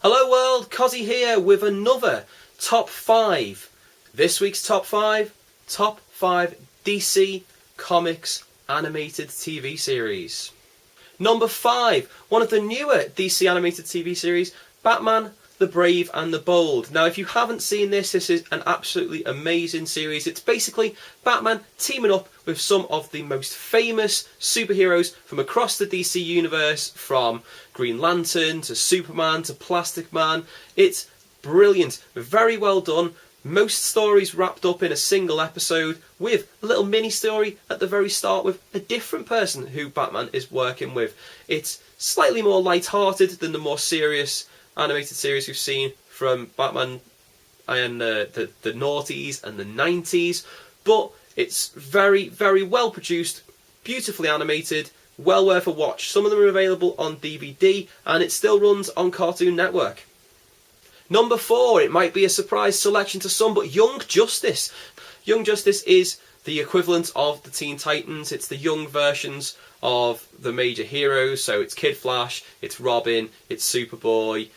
Hello world, Cossy here with another top 5. This week's top 5 DC Comics animated TV series. Number 5, one of the newer DC animated TV series, Batman, the Brave and the Bold. Now if you haven't seen this is an absolutely amazing series. It's basically Batman teaming up with some of the most famous superheroes from across the DC universe, from Green Lantern to Superman to Plastic Man. It's brilliant, very well done. Most stories wrapped up in a single episode, with a little mini story at the very start with a different person who Batman is working with. It's slightly more light-hearted than the more serious animated series we've seen from Batman and the noughties and the 90s, but it's very, very well produced, beautifully animated, well worth a watch. Some of them are available on DVD and it still runs on Cartoon Network. Number 4, it might be a surprise selection to some, but Young Justice. Young Justice is the equivalent of the Teen Titans. It's the young versions of the major heroes, so it's Kid Flash, it's Robin, it's Superboy,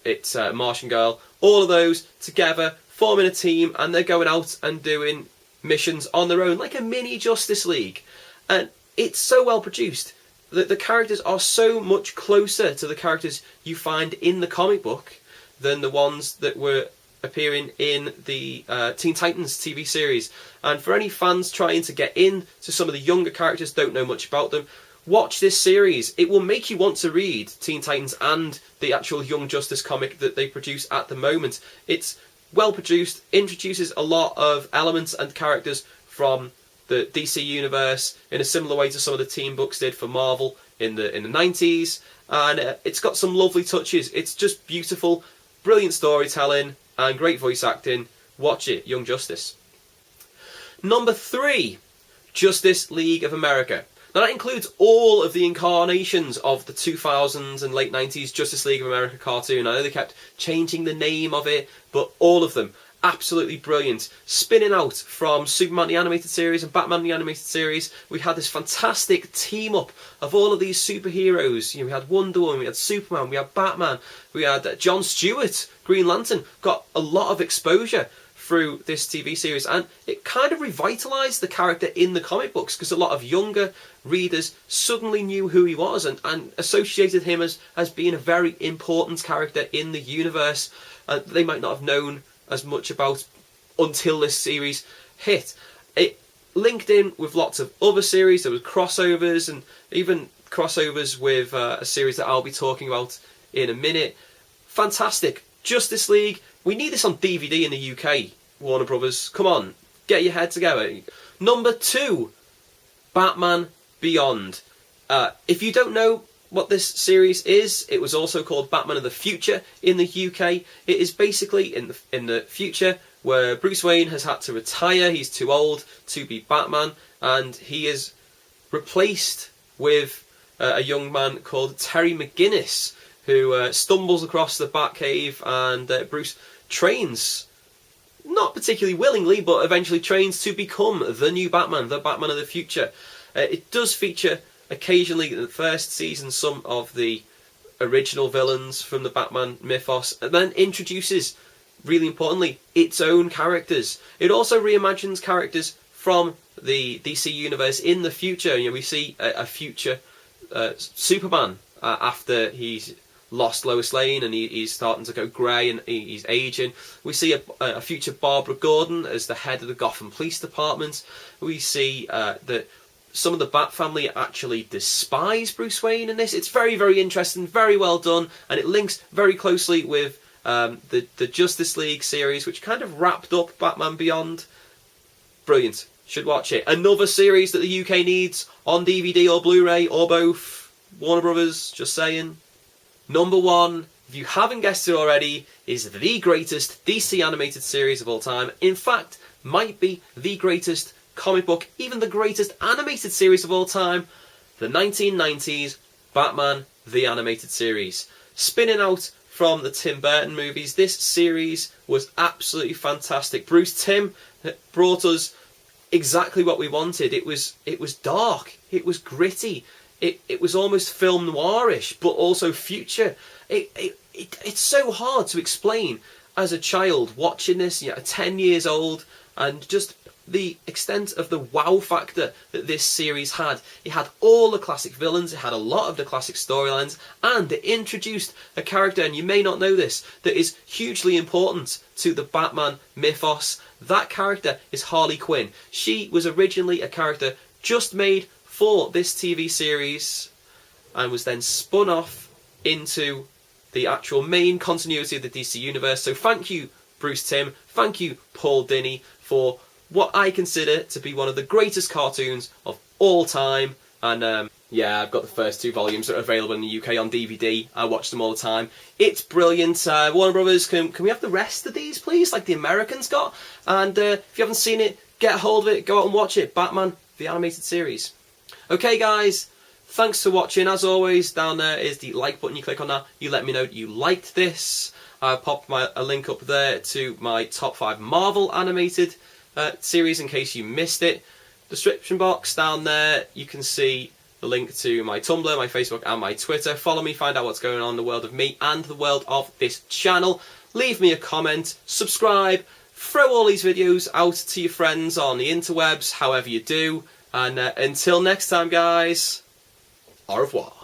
it's Martian Girl, all of those together forming a team, and they're going out and doing missions on their own, like a mini Justice League. And it's so well produced that the characters are so much closer to the characters you find in the comic book than the ones that were appearing in the Teen Titans TV series. And for any fans trying to get into some of the younger characters, don't know much about them, watch this series. It will make you want to read Teen Titans and the actual Young Justice comic that they produce at the moment. It's well produced, introduces a lot of elements and characters from the DC universe in a similar way to some of the team books did for Marvel in the 90s, and it's got some lovely touches. It's just beautiful, brilliant storytelling and great voice acting. Watch it, Young Justice. Number 3, Justice League of America. Now that includes all of the incarnations of the 2000s and late 90s Justice League of America cartoon. I know they kept changing the name of it, but all of them absolutely brilliant. Spinning out from Superman the Animated Series and Batman the Animated Series, we had this fantastic team up of all of these superheroes. You know, we had Wonder Woman, we had Superman, we had Batman, we had John Stewart, Green Lantern. Got a lot of exposure through this TV series, and it kind of revitalised the character in the comic books, because a lot of younger readers suddenly knew who he was and associated him as being a very important character in the universe they might not have known as much about until this series hit. It linked in with lots of other series. There was crossovers, and even crossovers with a series that I'll be talking about in a minute. Fantastic. Justice League. We need this on DVD in the UK, Warner Brothers. Come on, get your head together. Number 2, Batman Beyond. If you don't know what this series is, it was also called Batman of the Future in the UK. It is basically in the future where Bruce Wayne has had to retire. He's too old to be Batman, and he is replaced with a young man called Terry McGinnis, who stumbles across the Batcave, and Bruce trains, not particularly willingly, but eventually trains to become the new Batman, the Batman of the future. It does feature occasionally in the first season some of the original villains from the Batman mythos, and then introduces, really importantly, its own characters. It also reimagines characters from the DC universe in the future. You know, we see a future Superman after he's lost Lois Lane and he's starting to go grey and he's aging. We see a future Barbara Gordon as the head of the Gotham Police Department. We see that some of the Bat family actually despise Bruce Wayne in this. It's very, very interesting, very well done, and it links very closely with the Justice League series, which kind of wrapped up Batman Beyond. Brilliant. Should watch it. Another series that the UK needs on DVD or Blu-ray or both. Warner Brothers, just saying. Number 1, if you haven't guessed it already, is the greatest DC animated series of all time. In fact, might be the greatest comic book, even the greatest animated series of all time, the 1990s Batman the Animated Series. Spinning out from the Tim Burton movies, this series was absolutely fantastic. Bruce Timm brought us exactly what we wanted. It was dark, it was gritty, it was almost film noirish, but also future. it's so hard to explain as a child watching this, 10 years old, and just the extent of the wow factor that this series had. It had all the classic villains, it had a lot of the classic storylines, and it introduced a character, and you may not know this, that is hugely important to the Batman mythos. That character is Harley Quinn. She was originally a character just made for this TV series and was then spun off into the actual main continuity of the DC Universe. So thank you, Bruce Timm, thank you, Paul Dini, for what I consider to be one of the greatest cartoons of all time. And yeah, I've got the first 2 volumes that are available in the UK on DVD. I watch them all the time. It's brilliant. Warner Brothers, can we have the rest of these, please, like the Americans got? And if you haven't seen it, get a hold of it, go out and watch it. Batman, the animated series. Okay, guys, thanks for watching. As always, down there is the like button. You click on that, you let me know that you liked this. I've popped a link up there to my top 5 Marvel animated series in case you missed it. Description box down there, you can see the link to my Tumblr, my Facebook and my Twitter. Follow me, find out what's going on in the world of me and the world of this channel. Leave me a comment, subscribe, throw all these videos out to your friends on the interwebs, however you do. And until next time, guys, au revoir.